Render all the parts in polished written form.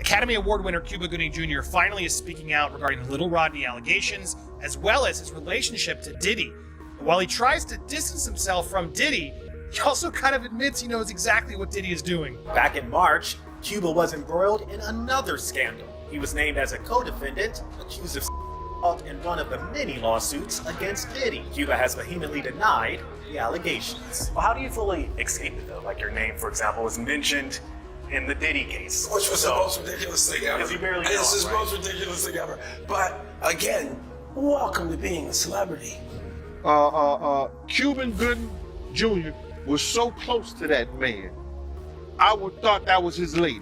Academy Award winner Cuba Gooding Jr. finally is speaking out regarding the Little Rodney allegations, as well as his relationship to Diddy. But while he tries to distance himself from Diddy, he also kind of admits he knows exactly what Diddy is doing. Back in March, Cuba was embroiled in another scandal. He was named as a co-defendant, accused of in one of the many lawsuits against Diddy. Cuba has vehemently denied the allegations. Well, how do you fully escape it though? Like your name, for example, was mentioned in the Diddy case. Which was the most ridiculous thing ever. Because you barely know This is the him, right? most ridiculous thing ever. But again, welcome to being a celebrity. Cuba Gooding Jr. was so close to that man. I would thought that was his lady.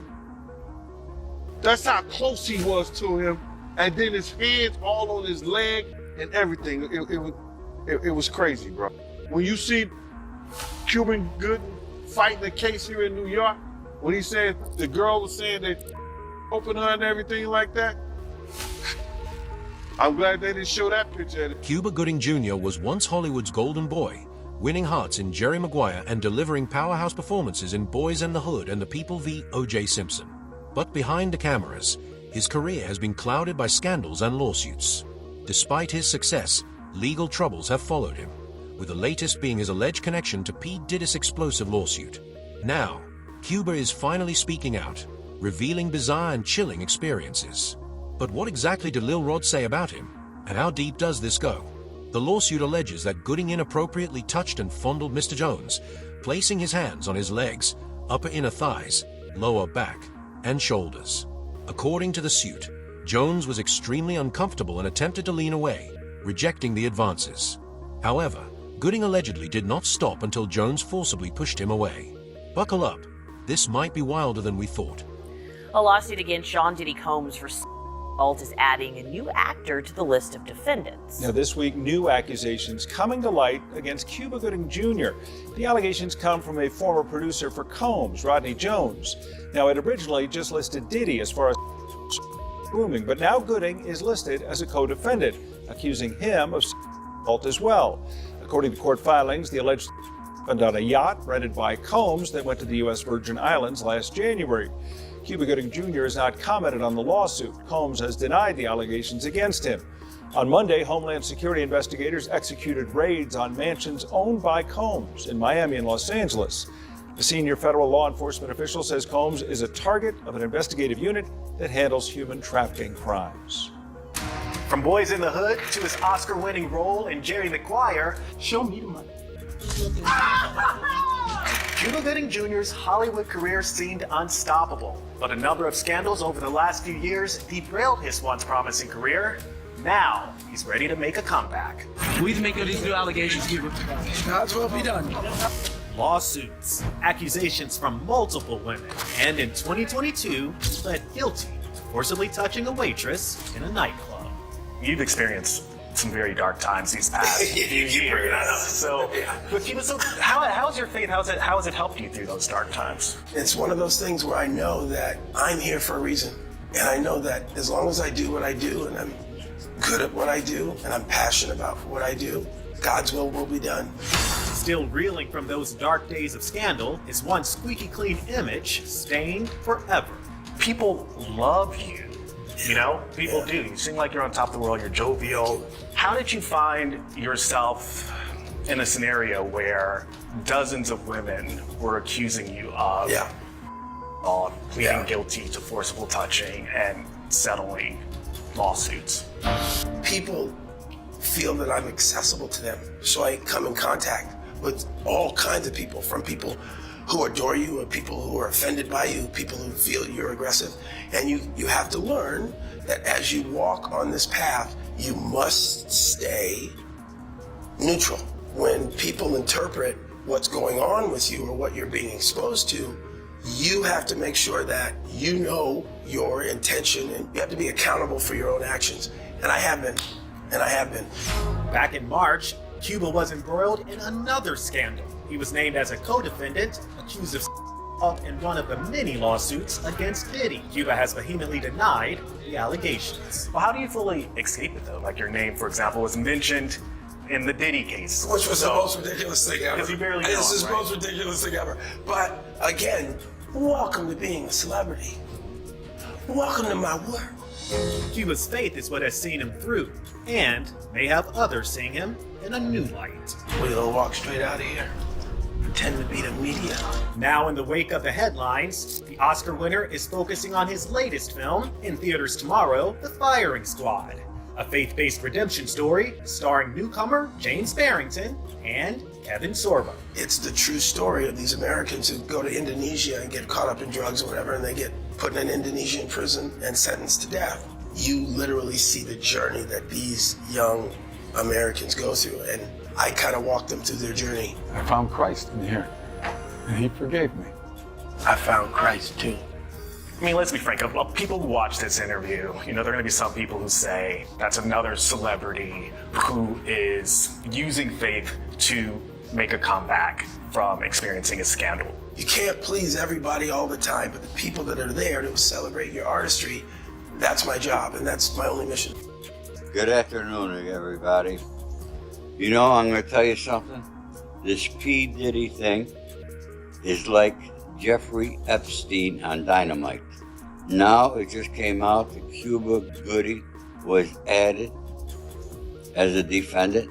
That's how close he was to him. And then his hands all on his leg and everything. It was crazy, bro. When you see Cuba Gooding fighting the case here in New York, when he said the girl was saying they opened her and everything like that, I'm glad they didn't show that picture. Cuba Gooding Jr. was once Hollywood's golden boy, winning hearts in Jerry Maguire and delivering powerhouse performances in Boys and the Hood and The People v. O.J. Simpson. But behind the cameras, his career has been clouded by scandals and lawsuits. Despite his success, legal troubles have followed him, with the latest being his alleged connection to P. Diddy's explosive lawsuit. Now, Cuba is finally speaking out, revealing bizarre and chilling experiences. But what exactly did Lil Rod say about him, and how deep does this go? The lawsuit alleges that Gooding inappropriately touched and fondled Mr. Jones, placing his hands on his legs, upper inner thighs, lower back, and shoulders. According to the suit, Jones was extremely uncomfortable and attempted to lean away, rejecting the advances. However, Gooding allegedly did not stop until Jones forcibly pushed him away. Buckle up, this might be wilder than we thought. A lawsuit against Sean Diddy Combs for assault is adding a new actor to the list of defendants. Now, this week, new accusations coming to light against Cuba Gooding Jr. The allegations come from a former producer for Combs, Rodney Jones. Now, it originally just listed Diddy as far as grooming, but now Gooding is listed as a co-defendant, accusing him of assault as well. According to court filings, the alleged happened on a yacht rented by Combs that went to the U.S. Virgin Islands last January. Cuba Gooding Jr. has not commented on the lawsuit. Combs has denied the allegations against him. On Monday, Homeland Security investigators executed raids on mansions owned by Combs in Miami and Los Angeles. The senior federal law enforcement official says Combs is a target of an investigative unit that handles human trafficking crimes. From Boys in the Hood to his Oscar-winning role in Jerry Maguire, Show me the money. Cuba Gooding Jr.'s Hollywood career seemed unstoppable, but a number of scandals over the last few years derailed his once promising career. Now, he's ready to make a comeback. What do you make of these new allegations, Cuba? God's will be done. Lawsuits, accusations from multiple women, and in 2022, he pled guilty to forcibly touching a waitress in a nightclub. You've experienced some very dark times these past few years. So, but Cuba, so how's your faith? How has it helped you through those dark times? It's one of those things where I know that I'm here for a reason. And I know that as long as I do what I do and I'm good at what I do and I'm passionate about what I do, God's will be done. Still reeling from those dark days of scandal, his once squeaky clean image stained forever. People love you. You know, people do. You seem like you're on top of the world, you're jovial. How did you find yourself in a scenario where dozens of women were accusing you of pleading guilty to forcible touching and settling lawsuits? People feel that I'm accessible to them, so I come in contact with all kinds of people, from people who adore you, or people who are offended by you, people who feel you're aggressive. And you have to learn that as you walk on this path, you must stay neutral. When people interpret what's going on with you or what you're being exposed to, you have to make sure that you know your intention, and you have to be accountable for your own actions. And I have been. Back in March, Cuba was embroiled in another scandal. He was named as a co-defendant, accused of in one of the many lawsuits against Diddy. Cuba has vehemently denied the allegations. Well, how do you fully escape it though? Like your name, for example, was mentioned in the Diddy case. Which was the most ridiculous thing ever. Because you barely know This is him, the right? most ridiculous thing ever. But again, welcome to being a celebrity. Welcome to my world. Cuba's faith is what has seen him through, and may have others seeing him in a new light. We're gonna walk straight out of here. Pretend to be the media. Now in the wake of the headlines, the Oscar winner is focusing on his latest film, in theaters tomorrow, The Firing Squad, a faith-based redemption story starring newcomer James Barrington and Kevin Sorbo. It's the true story of these Americans who go to Indonesia and get caught up in drugs or whatever, and they get put in an Indonesian prison and sentenced to death. You literally see the journey that these young Americans go through, and I kind of walked them through their journey. I found Christ in here, and he forgave me. I found Christ too. I mean, let's be frank. Well, people who watch this interview, there are going to be some people who say that's another celebrity who is using faith to make a comeback from experiencing a scandal. You can't please everybody all the time, but the people that are there to celebrate your artistry, that's my job, and that's my only mission. Good afternoon, everybody. I'm going to tell you something. This P. Diddy thing is like Jeffrey Epstein on Dynamite. Now it just came out that Cuba Gooding was added as a defendant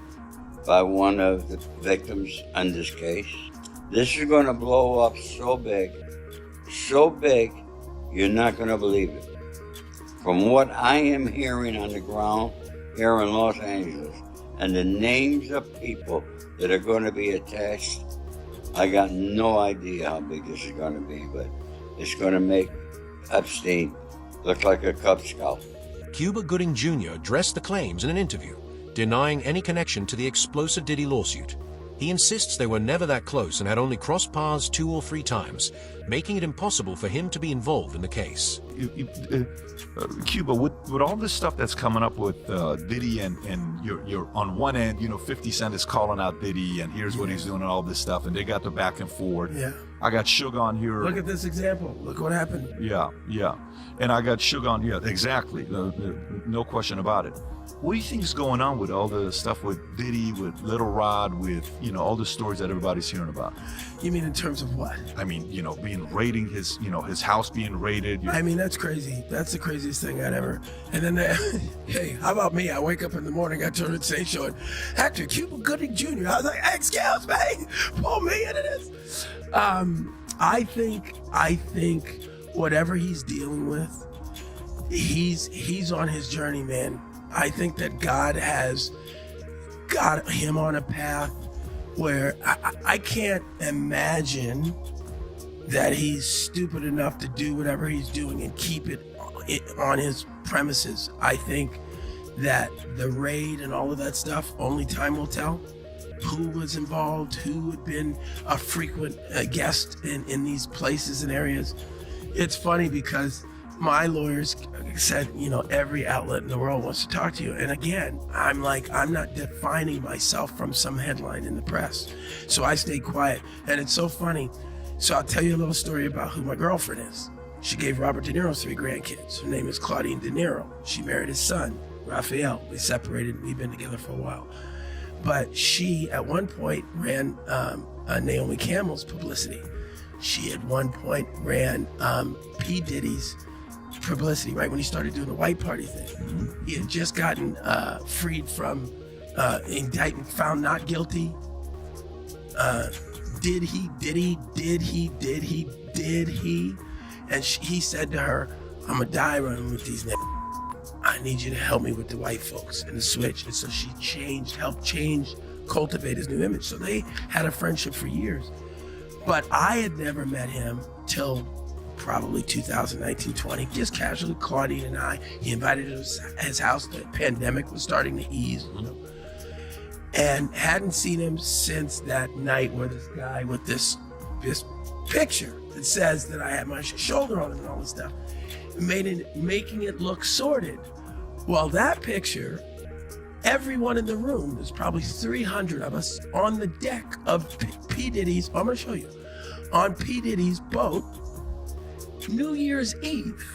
by one of the victims in this case. This is going to blow up so big, you're not going to believe it. From what I am hearing on the ground here in Los Angeles, and the names of people that are going to be attached, I got no idea how big this is going to be, but it's going to make Epstein look like a Cub Scout. Cuba Gooding Jr. addressed the claims in an interview, denying any connection to the explosive Diddy lawsuit. He insists they were never that close and had only crossed paths 2 or 3 times, making it impossible for him to be involved in the case. Cuba, with all this stuff that's coming up with Diddy and you're on one end, 50 Cent is calling out Diddy and here's what he's doing and all this stuff, and they got the back and forth. Yeah. I got Suge on here. Look at this example. Look what happened. Yeah. And I got Suge on here. Exactly. No question about it. What do you think is going on with all the stuff with Diddy, with Little Rod, with, all the stories that everybody's hearing about? You mean in terms of what? I mean, being raiding his house being raided. I mean, that's crazy. That's the craziest thing I'd ever. And then, hey, how about me? I wake up in the morning, I turn to say show, actor Cuba Gooding Jr. I was like, excuse me, pull me into this. I think whatever he's dealing with, he's on his journey, man. I think that God has got him on a path where I can't imagine that he's stupid enough to do whatever he's doing and keep it on his premises. I think that the raid and all of that stuff, only time will tell who was involved, who had been a frequent guest in these places and areas. It's funny because my lawyers said, every outlet in the world wants to talk to you. And again, I'm not defining myself from some headline in the press. So I stayed quiet. And it's so funny. So I'll tell you a little story about who my girlfriend is. She gave Robert De Niro 3 grandkids. Her name is Claudine De Niro. She married his son, Raphael. We separated. We've been together for a while. But she, at one point, ran Naomi Campbell's publicity. She, at one point, ran P. Diddy's publicity, right when he started doing the white party thing. He had just gotten freed from indictment, found not guilty. Did he? And he said to her, I'm gonna die running with these niggas. I need you to help me with the white folks and the switch. And so she helped cultivate his new image. So they had a friendship for years. But I had never met him till probably 2019-20, just casually, Claudine and I. He invited us to his house. The pandemic was starting to ease, and hadn't seen him since that night where this guy with this picture that says that I had my shoulder on him and all this stuff, making it look sordid. Well, that picture, everyone in the room, there's probably 300 of us on the deck of P. Diddy's, I'm gonna show you, on P. Diddy's boat, New Year's Eve.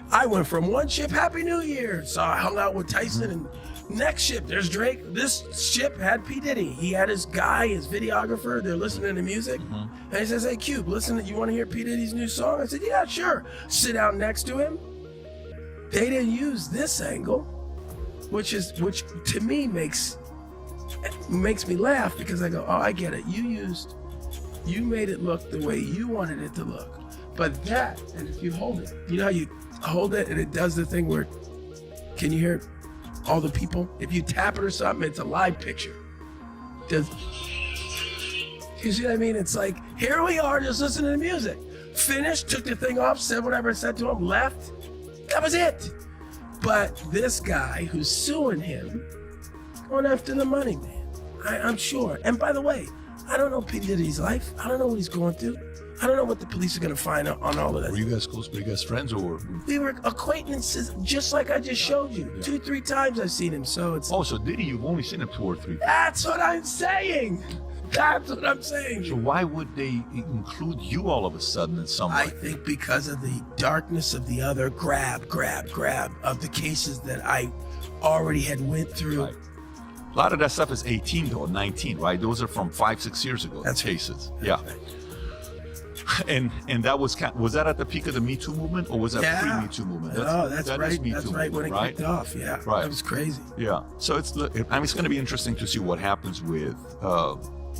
I went from one ship, Happy New Year. So I hung out with Tyson, and next ship, there's Drake. This ship had P. Diddy. He had his guy, his videographer. They're listening to music. And he says, hey, Cube, listen, you want to hear P. Diddy's new song? I said, yeah, sure. Sit down next to him. they didn't use this angle, which to me makes me laugh, because I go, oh, I get it. You made it look the way you wanted it to look. But that, and if you hold it, you know how you hold it and it does the thing where, can you hear all the people? If you tap it or something, it's a live picture. You see what I mean? It's like, here we are, just listening to music. Finished, took the thing off, said whatever I said to him, left. That was it. But this guy who's suing him, going after the money, man. I'm sure. And by the way, I don't know P. Diddy's life. I don't know what he's going through. I don't know what the police are going to find out on all of that. Were you guys close? Were you guys friends, or? We were acquaintances, just like I just showed you. Yeah. 2-3 times I've seen him, so it's... Oh, so Diddy, you've only seen him 2 or 3 times. That's what I'm saying. That's what I'm saying. So why would they include you all of a sudden in some way? I think because of the darkness of the other grab of the cases that I already had went through. Right. A lot of that stuff is 18 though, 19, right? Those are from 5-6 years ago. That's cases. Right. Yeah. Right. And that was that at the peak of the Me Too movement, or was that pre-Me Too movement? That's right. That's right when it kicked off. Yeah. Right. That was crazy. Yeah. So it's going to be interesting to see what happens with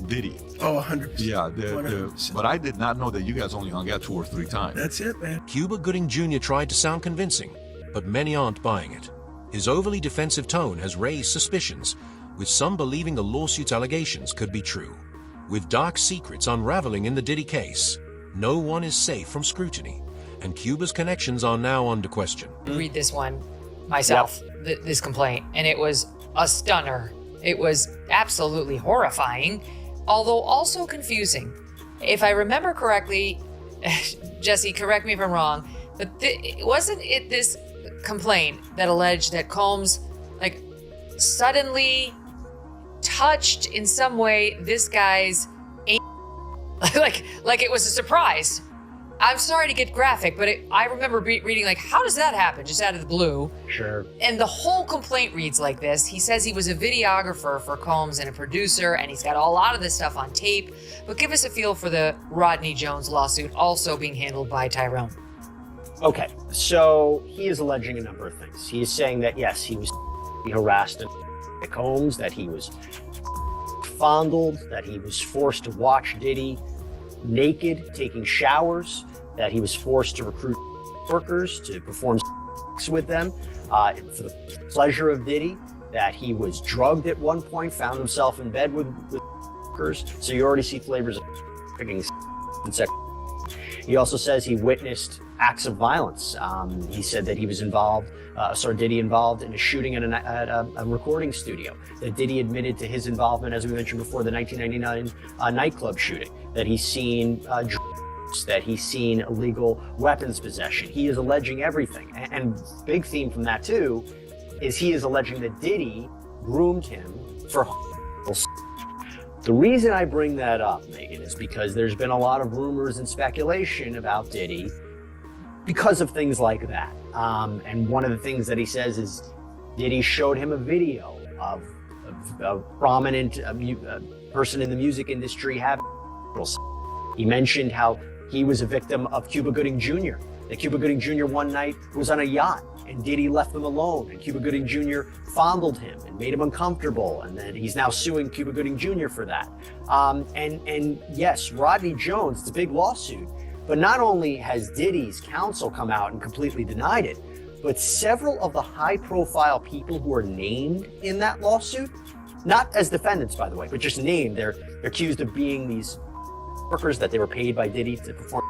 Diddy. Oh, 100%. Yeah. 100%. But I did not know that you guys only hung out 2 or 3 times. That's it, man. Cuba Gooding Jr. tried to sound convincing, but many aren't buying it. His overly defensive tone has raised suspicions, with some believing the lawsuit's allegations could be true. With dark secrets unraveling in the Diddy case, no one is safe from scrutiny, and Cuba's connections are now under question. Read this one myself, this complaint, and it was a stunner. It was absolutely horrifying, although also confusing. If I remember correctly, Jesse, correct me if I'm wrong, but wasn't it this complaint that alleged that Combs, like, suddenly touched in some way this guy's like it was a surprise? I'm sorry to get graphic, but I remember reading, like, how does that happen just out of the blue? Sure. And the whole complaint reads like this. He says he was a videographer for Combs and a producer, and he's got a lot of this stuff on tape. But give us a feel for the Rodney Jones lawsuit also being handled by Tyrone. Okay, so he is alleging a number of things. He is saying that, yes, he was harassed at Combs, that he was fondled, that he was forced to watch Diddy naked, taking showers, that he was forced to recruit workers to perform sex with them for the pleasure of Diddy, that he was drugged at one point, found himself in bed with workers. So you already see flavors of picking sex. He also says he witnessed acts of violence. He said that he was Diddy involved in a shooting at a recording studio, that Diddy admitted to his involvement, as we mentioned before, the 1999 nightclub shooting, that he's seen drugs, that he's seen illegal weapons possession. He is alleging everything. And big theme from that too is he is alleging that Diddy groomed him for The reason I bring that up, Megan, is because there's been a lot of rumors and speculation about Diddy because of things like that. And one of the things that he says is Diddy showed him a video of a prominent person in the music industry having sex. He mentioned how he was a victim of Cuba Gooding Jr. That Cuba Gooding Jr. one night was on a yacht and Diddy left them alone, and Cuba Gooding Jr. fondled him and made him uncomfortable, and then he's now suing Cuba Gooding Jr. for that. And yes, Rodney Jones, it's a big lawsuit, but not only has Diddy's counsel come out and completely denied it, but several of the high-profile people who are named in that lawsuit, not as defendants, by the way, but just named, they're accused of being these workers that they were paid by Diddy to perform.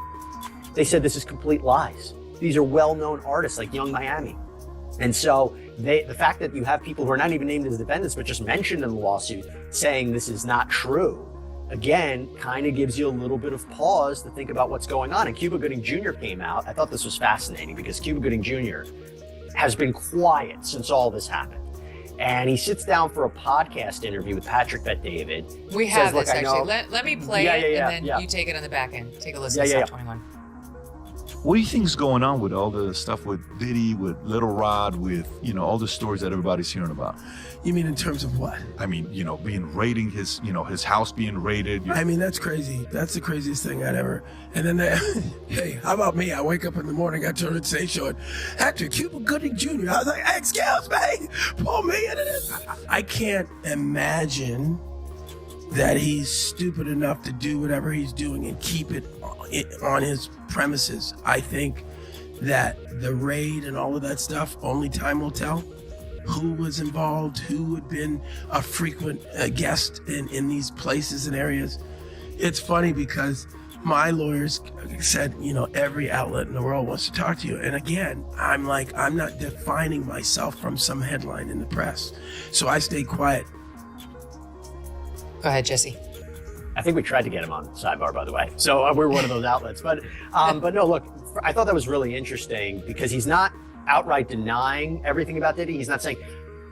They said this is complete lies. These are well-known artists like Young Miami. And so the fact that you have people who are not even named as defendants, but just mentioned in the lawsuit saying this is not true, again, kind of gives you a little bit of pause to think about what's going on. And Cuba Gooding Jr. came out. I thought this was fascinating because Cuba Gooding Jr. has been quiet since all this happened. And he sits down for a podcast interview with Patrick Bet-David. We have this, actually. Let me play it, and then you take it on the back end. Take a listen to Stop 21. What do you think's going on with all the stuff with Diddy, with Little Rod, with, you know, all the stories that everybody's hearing about? You mean in terms of what? I mean, you know, raiding his, you know, his house being raided. I mean, that's crazy. That's the craziest thing I'd ever. And then, hey, how about me? I wake up in the morning, I turn the station on, actor Cuba Gooding Jr. I was like, excuse me, pull me into this. I can't imagine that he's stupid enough to do whatever he's doing and keep it on his premises. I think that the raid and all of that stuff, only time will tell who was involved, who had been a frequent guest in these places and areas. It's funny because my lawyers said, you know, every outlet in the world wants to talk to you. And again, I'm like, I'm not defining myself from some headline in the press. So I stay quiet. Go ahead, Jesse. I think we tried to get him on Sidebar, by the way. So we're one of those outlets. But no, look, I thought that was really interesting because he's not outright denying everything about Diddy. He's not saying,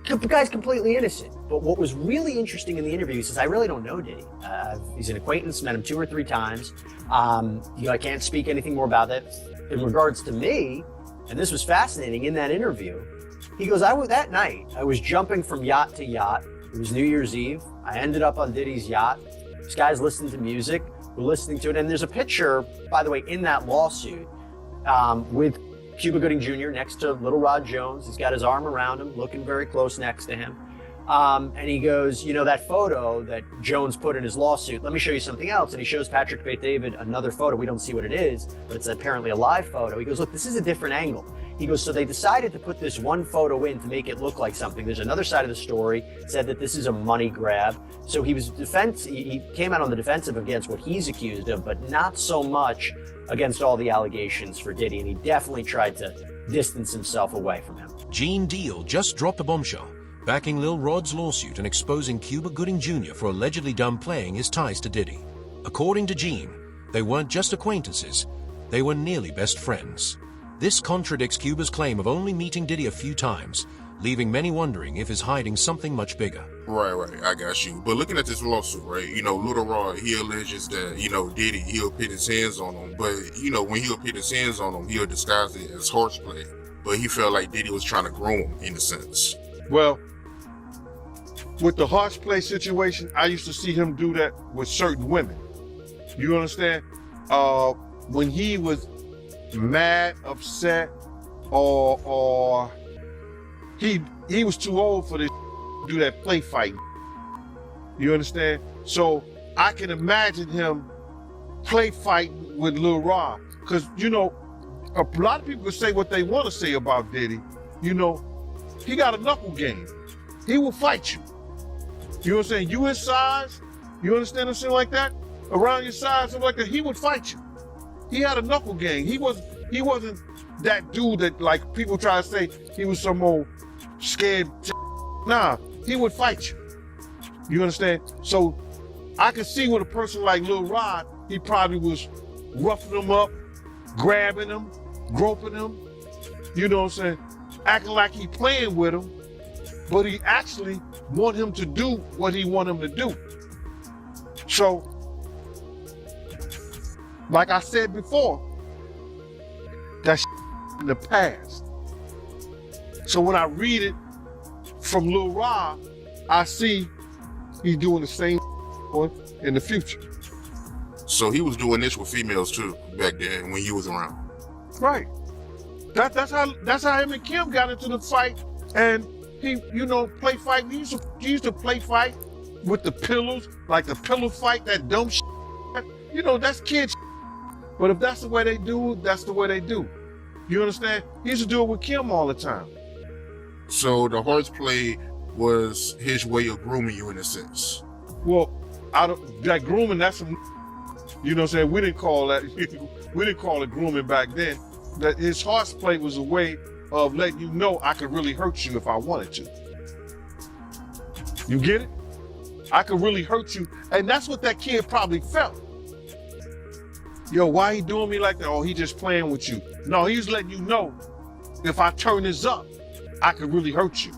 the guy's completely innocent. But what was really interesting in the interview, he says, I really don't know Diddy. He's an acquaintance, met him 2 or 3 times. I can't speak anything more about that. In regards to me, and this was fascinating in that interview, he goes, that night, I was jumping from yacht to yacht. It was New Year's Eve. I ended up on Diddy's yacht. This guy's listening to music. We're listening to it. And there's a picture, by the way, in that lawsuit with Cuba Gooding Jr. next to Little Rod Jones. He's got his arm around him, looking very close next to him. And he goes, you know, that photo that Jones put in his lawsuit, let me show you something else. And he shows Patrick Bet-David another photo. We don't see what it is, but it's apparently a live photo. He goes, look, this is a different angle. He goes, so they decided to put this one photo in to make it look like something. There's another side of the story, said that this is a money grab. So he came out on the defensive against what he's accused of, but not so much against all the allegations for Diddy. And he definitely tried to distance himself away from him. Gene Deal just dropped a bombshell, backing Lil Rod's lawsuit and exposing Cuba Gooding Jr. for allegedly downplaying his ties to Diddy. According to Gene, they weren't just acquaintances, they were nearly best friends. This contradicts Cuba's claim of only meeting Diddy a few times, leaving many wondering if he's hiding something much bigger. Right, I got you. But looking at this lawsuit, right, you know, Little Rod, he alleges that, you know, Diddy, he'll put his hands on him. But, you know, when he'll put his hands on him, he'll disguise it as horseplay. But he felt like Diddy was trying to groom him, in a sense. Well, with the horseplay situation, I used to see him do that with certain women. You understand? When he was mad, upset, or he was too old for this to do that play fight. You understand? So I can imagine him play fighting with Lil Rod, because you know a lot of people can say what they want to say about Diddy. You know, he got a knuckle game. He will fight you. You know what I'm saying? You his size. You understand what I'm saying like that? Around your size, something like that. He would fight you. He had a knuckle game. He wasn't that dude that like people try to say he was some old scared. Nah, he would fight you. You understand? So I can see with a person like Lil Rod, he probably was roughing him up, grabbing him, groping him. You know what I'm saying? Acting like he playing with him, but he actually want him to do what he want him to do. So, like I said before, that's in the past. So when I read it from Lil Rod, I see he's doing the same in the future. So he was doing this with females too back then when you was around. Right. That's how him and Kim got into the fight, and he, you know, play fight. He used to play fight with the pillows, like the pillow fight, that dumb shit. You know, that's kid shit. But if that's the way they do, that's the way they do. You understand? He used to do it with Kim all the time. So the horseplay was his way of grooming you in a sense. Well, that grooming, that's some, you know what I'm saying? We didn't call it grooming back then. That his horseplay was a way of letting you know I could really hurt you if I wanted to. You get it? I could really hurt you. And that's what that kid probably felt. Yo, why he doing me like that? Oh, he just playing with you. No, he's letting you know, if I turn this up, I could really hurt you.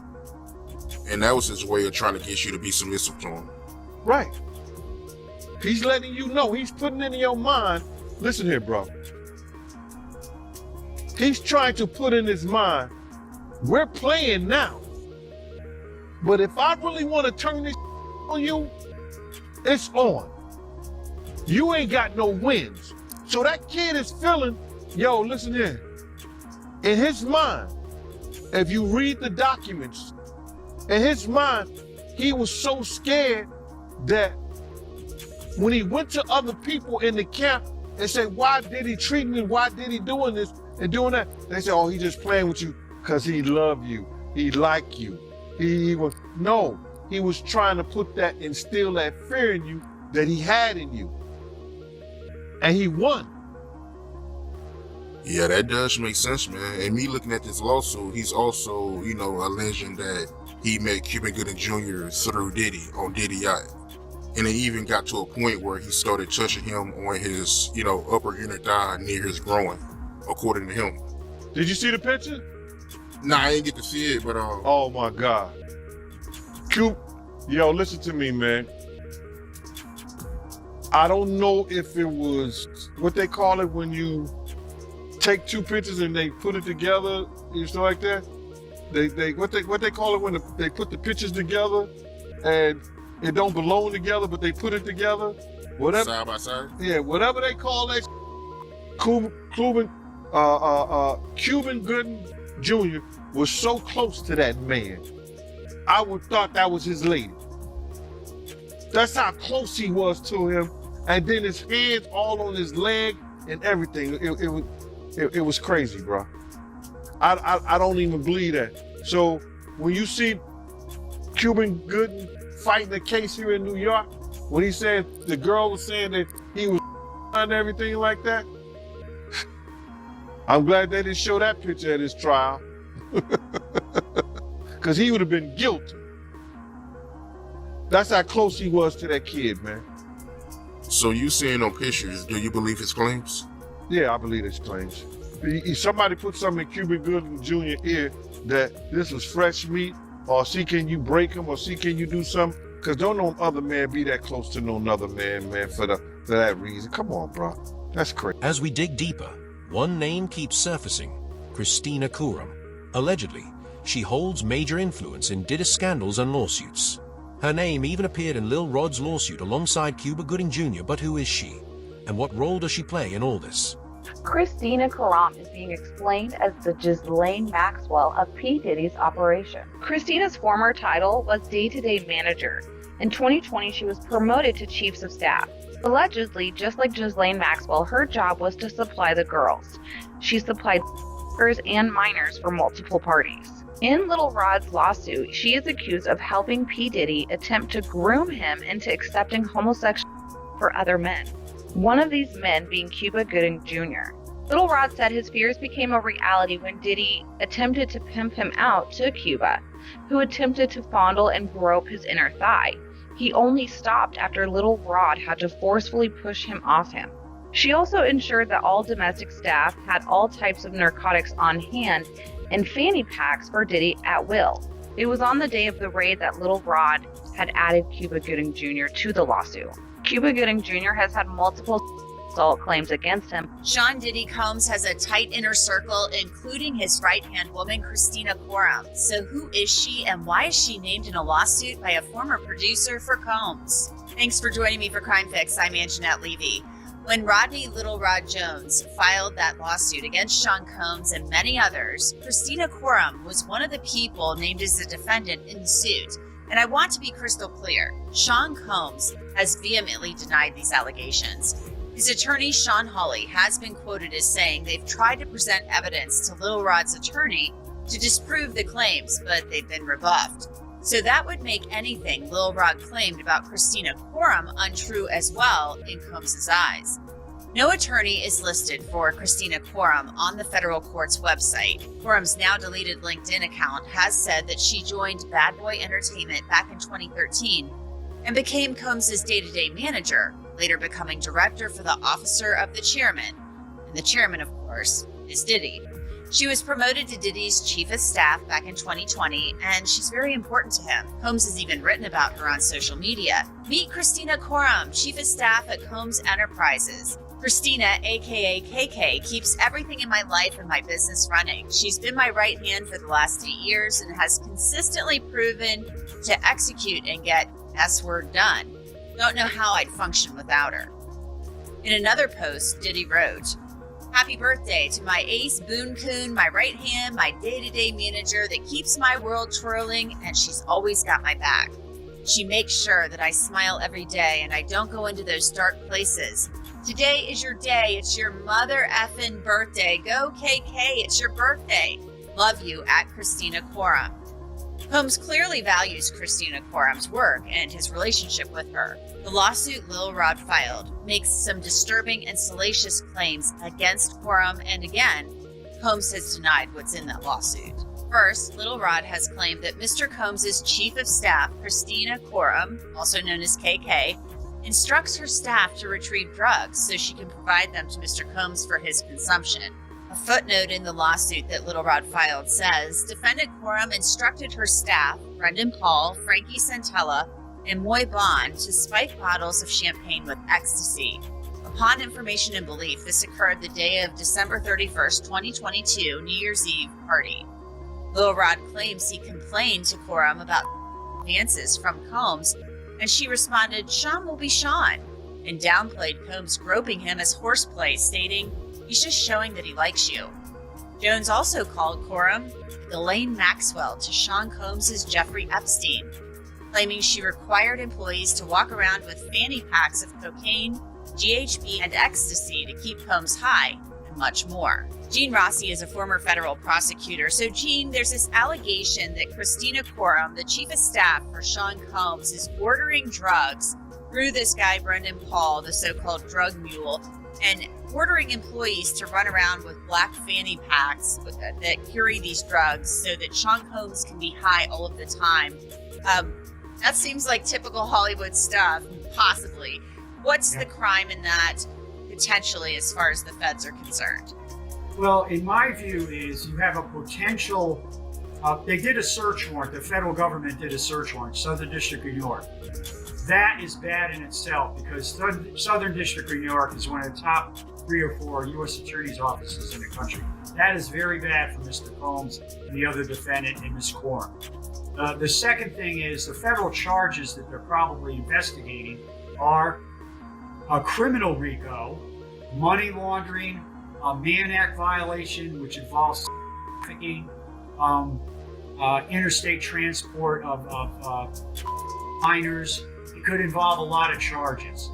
And that was his way of trying to get you to be submissive to him. Right. He's letting you know, he's putting into your mind, listen here, bro. He's trying to put in his mind, we're playing now. But if I really want to turn this on you, it's on. You ain't got no wins. So that kid is feeling, yo, listen here. In his mind, if you read the documents, in his mind, he was so scared that when he went to other people in the camp and said, why did he treat me? Why did he doing this and doing that? They said, oh, he just playing with you because he love you. He like you. He was, no, he was trying to put that, instill that fear in you that he had in you. And he won. Yeah, that does make sense, man. And me looking at this lawsuit, he's also, alleging that he met Cuba Gooding Jr. through Diddy on Diddy Yacht. And it even got to a point where he started touching him on his, upper inner thigh near his groin, according to him. Did you see the picture? Nah, I didn't get to see it, but oh my God. Yo, listen to me, man. I don't know if it was what they call it when you take two pictures and they put it together, stuff like that. What they call it when they put the pictures together and it don't belong together, but they put it together. Whatever. Side by side. Yeah, whatever they call that. Cuba Gooding Jr. was so close to that man. I would thought that was his lady. That's how close he was to him. And then his hands all on his leg and everything. It was crazy, bro. I don't even believe that. So when you see Cuba Gooding fighting a case here in New York, when he said the girl was saying that he was and everything like that, I'm glad they didn't show that picture at his trial. Because he would have been guilty. That's how close he was to that kid, man. So you seeing on pictures, do you believe his claims? Yeah, I believe his claims. Somebody put something in Cuba Gooding Jr. ear that this was fresh meat, or see can you break him, or see can you do something? Because don't no other man be that close to no other man, for that reason. Come on, bro. That's crazy. As we dig deeper, one name keeps surfacing, Christina Coram. Allegedly, she holds major influence in Diddy scandals and lawsuits. Her name even appeared in Lil Rod's lawsuit alongside Cuba Gooding Jr., but who is she? And what role does she play in all this? Christina Coram is being explained as the Ghislaine Maxwell of P. Diddy's operation. Christina's former title was day-to-day manager. In 2020, she was promoted to chiefs of staff. Allegedly, just like Ghislaine Maxwell, her job was to supply the girls. She supplied and minors for multiple parties. In Lil Rod's lawsuit, she is accused of helping P. Diddy attempt to groom him into accepting homosexuality for other men. One of these men being Cuba Gooding Jr. Lil Rod said his fears became a reality when Diddy attempted to pimp him out to Cuba, who attempted to fondle and grope his inner thigh. He only stopped after Lil Rod had to forcefully push him off him. She also ensured that all domestic staff had all types of narcotics on hand and fanny packs for Diddy at will. It was on the day of the raid that Lil Rod had added Cuba Gooding Jr. to the lawsuit. Cuba Gooding Jr. has had multiple assault claims against him. Sean Diddy Combs has a tight inner circle, including his right-hand woman, Christina Coram. So who is she and why is she named in a lawsuit by a former producer for Combs? Thanks for joining me for Crime Fix. I'm Anjanette Levy. When Rodney Little Rod Jones filed that lawsuit against Sean Combs and many others, Christina Coram was one of the people named as the defendant in the suit. And I want to be crystal clear, Sean Combs has vehemently denied these allegations. His attorney, Sean Hawley, has been quoted as saying they've tried to present evidence to Little Rod's attorney to disprove the claims, but they've been rebuffed. So that would make anything Lil Rod claimed about Christina Coram untrue as well in Combs' eyes. No attorney is listed for Christina Coram on the federal court's website. Coram's now deleted LinkedIn account has said that she joined Bad Boy Entertainment back in 2013 and became Combs' day-to-day manager, later becoming director for the Officer of the Chairman. And the chairman, of course, is Diddy. She was promoted to Diddy's chief of staff back in 2020, and she's very important to him. Combs has even written about her on social media. Meet Christina Coram, chief of staff at Combs Enterprises. Christina, aka KK, keeps everything in my life and my business running. She's been my right hand for the last 8 years and has consistently proven to execute and get S-word done. Don't know how I'd function without her. In another post, Diddy wrote, "Happy birthday to my ace Boon Coon, my right hand, my day-to-day manager that keeps my world twirling, and she's always got my back. She makes sure that I smile every day and I don't go into those dark places. Today is your day. It's your mother effing birthday. Go KK, it's your birthday. Love you, at Christina Quorum." Combs clearly values Christina Quorum's work and his relationship with her. The lawsuit Lil Rod filed makes some disturbing and salacious claims against Quorum, and again, Combs has denied what's in that lawsuit. First, Lil Rod has claimed that Mr. Combs' chief of staff, Christina Quorum, also known as KK, instructs her staff to retrieve drugs so she can provide them to Mr. Combs for his consumption. A footnote in the lawsuit that Little Rod filed says, defendant Quorum instructed her staff, Brendan Paul, Frankie Santella, and Moy Bond, to spike bottles of champagne with ecstasy. Upon information and belief, this occurred the day of December 31st, 2022, New Year's Eve party. Lil Rod claims he complained to Quorum about advances from Combs, and she responded, "Sean will be Sean," and downplayed Combs groping him as horseplay, stating, "He's just showing that he likes you." Jones also called Quorum Ghislaine Maxwell to Sean Combs' Jeffrey Epstein, claiming she required employees to walk around with fanny packs of cocaine, GHB, and ecstasy to keep Combs high, and much more. Gene Rossi is a former federal prosecutor. So, Gene, there's this allegation that Christina Quorum, the chief of staff for Sean Combs, is ordering drugs through this guy, Brendan Paul, the so-called drug mule, and ordering employees to run around with black fanny packs that carry these drugs so that Sean Combs can be high all of the time. That seems like typical Hollywood stuff, possibly. What's the crime in that, potentially, as far as the feds are concerned? Well, in my view is you have a potential, they did a search warrant, the federal government did a search warrant, Southern District of New York. That is bad in itself because Southern District of New York is one of the top 3 or 4 U.S. attorney's offices in the country. That is very bad for Mr. Combs and the other defendant and Ms. Quorum. The second thing is the federal charges that they're probably investigating are a criminal RICO, money laundering, a Mann Act violation, which involves trafficking, interstate transport of minors. It could involve a lot of charges.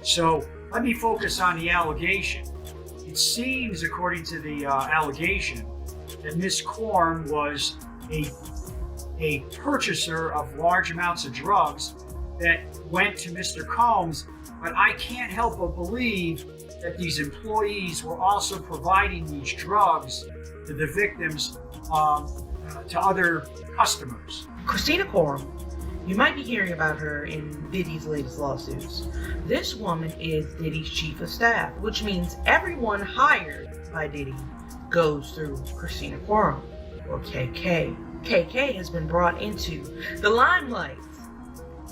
So let me focus on the allegation. It seems, according to the allegation, that Ms. Quorum was a purchaser of large amounts of drugs that went to Mr. Combs, but I can't help but believe that these employees were also providing these drugs to the victims, to other customers. Christina Quorum, you might be hearing about her in Diddy's latest lawsuits. This woman is Diddy's chief of staff, which means everyone hired by Diddy goes through Christina Quorum, or KK. KK has been brought into the limelight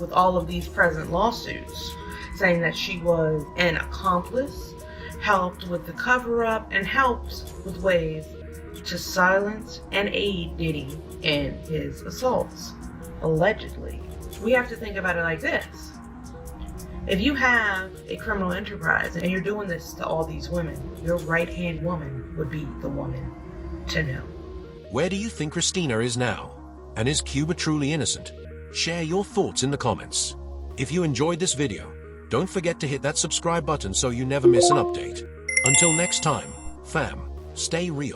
with all of these present lawsuits, saying that she was an accomplice, helped with the cover-up, and helped with ways to silence and aid Diddy in his assaults, allegedly. We have to think about it like this. If you have a criminal enterprise and you're doing this to all these women, your right-hand woman would be the woman to know. Where do you think Christina is now? And is Cuba truly innocent? Share your thoughts in the comments. If you enjoyed this video, don't forget to hit that subscribe button so you never miss an update. Until next time, fam, stay real.